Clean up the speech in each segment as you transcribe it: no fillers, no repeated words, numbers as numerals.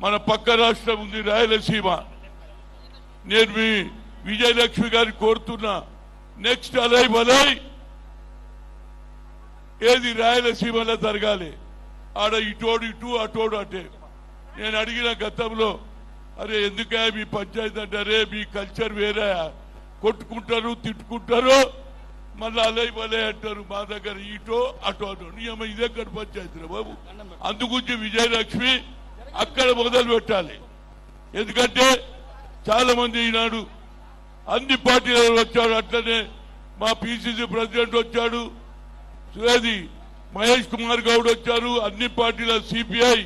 మన పక్క రాష్ట్రం ఉంది రాయలసీమ. నేను మీ విజయలక్ష్మి గారిని కోరుతున్నా, నెక్స్ట్ అలై బలై ఏది రాయలసీమలో జరగాలి. ఆడ ఇటోడు ఇటు అటోడు అటే. నేను అడిగిన గతంలో, అరే ఎందుకే మీ పంచాయతీ అంటారే, మీ కల్చర్ వేరే, కొట్టుకుంటారు తిట్టుకుంటారు మళ్ళీ అలై బలై అంటారు. మా దగ్గర ఇటో అటో అటో నియమ ఇదెక్కడ పంచాయతీ బాబు. అందుగురించి విజయలక్ష్మి అక్కడ మొదలు పెట్టాలి. ఎందుకంటే చాలా మంది ఈనాడు అన్ని పార్టీలలో వచ్చాడు. అట్లనే మా పిసిసి ప్రెసిడెంట్ వచ్చాడు, సురేది మహేష్ కుమార్ గౌడ్ వచ్చారు, అన్ని పార్టీల సిపిఐ,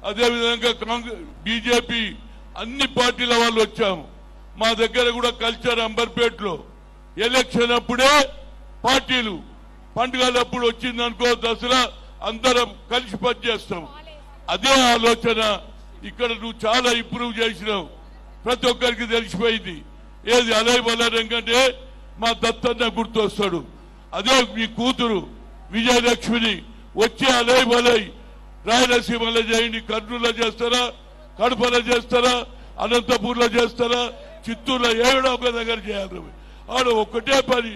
అదేవిధంగా కాంగ్రెస్, బీజేపీ, అన్ని పార్టీల వాళ్ళు వచ్చాము. మా దగ్గర కూడా కల్చర్ అంబర్పేటలో ఎలక్షన్ అప్పుడే పార్టీలు పండుగలప్పుడు వచ్చిందనుకో, దసరా అందరం కలిసి పనిచేస్తాం. అదే ఆలోచన ఇక్కడ నువ్వు చాలా ఇంప్రూవ్ చేసినావు, ప్రతి ఒక్కరికి తెలిసిపోయింది. ఏది అలై బలంటే మా దత్తన్న గుర్తొస్తాడు. అదే మీ కూతురు విజయలక్ష్మిని వచ్చే అలై బలై రాయలసీమలో చేయండి. కర్నూలులో చేస్తారా, కడపలో చేస్తారా, అనంతపూర్లో చేస్తారా, చిత్తూరులో ఏడో ఒక దగ్గర చేయాలి. ఆడ ఒక్కటే పని,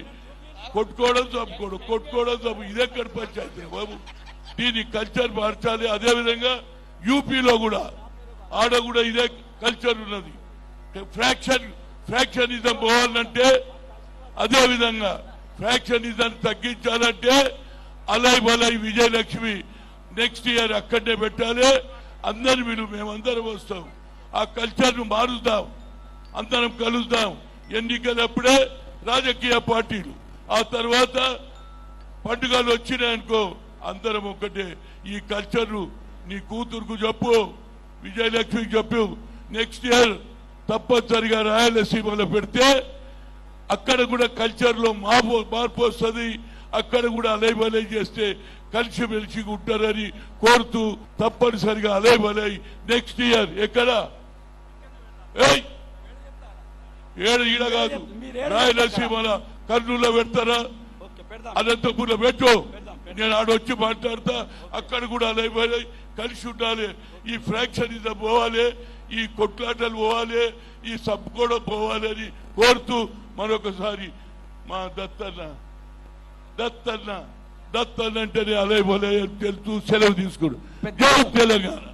కొట్టుకోవడం చంపుకోవడం, కొట్టుకోవడం చంపు. ఇదెక్కడ పంచాయతీ బాబు. దీన్ని కల్చర్ మార్చాలి. అదేవిధంగా యూపీలో కూడా ఆడ కూడా ఇదే కల్చర్ ఉన్నది. ఫ్రాక్షనిజం పోవాలంటే, అదేవిధంగా ఫ్రాక్షనిజం తగ్గించాలంటే అలై బలై విజయలక్ష్మి నెక్స్ట్ ఇయర్ అక్కడనే పెట్టాలి. అందరి మేమందరం వస్తాం, ఆ కల్చర్ను మారుద్దాం, అందరం కలుద్దాం. ఎన్నికలప్పుడే రాజకీయ పార్టీలు, ఆ తర్వాత పండుగలు వచ్చినాయనుకో అందరం ఒకటే. ఈ కల్చర్ను నీ కూతురుకు చెప్పు, విజయలక్ష్మికి చెప్పు, నెక్స్ట్ ఇయర్ తప్పనిసరిగా రాయలసీమలో పెడితే అక్కడ కూడా కల్చర్ లో మార్పు వస్తుంది. అక్కడ కూడా అలై బలై చేస్తే కలిసిమెలిసి ఉంటారని కోరుతూ, తప్పనిసరిగా అలై బలై నెక్స్ట్ ఇయర్ ఎక్కడ ఈడ కాదు, రాయలసీమలో కర్నూలులో పెడతారా, అనంతపూర్లో పెట్టు. నేను ఆడొచ్చి మాట్లాడతా. అక్కడ కూడా అలై బలై కలిసి ఉండాలి. ఈ ఫ్రాక్షనిజం పోవాలి, ఈ కొట్లాటలు పోవాలి, ఈ సంపుకోవడం పోవాలి అని కోరుతూ మరొకసారి మా దత్తన్న అంటేనే అలై బలై అని తెలుస్తూ సెలవు తీసుకుడు. జై తెలంగాణ.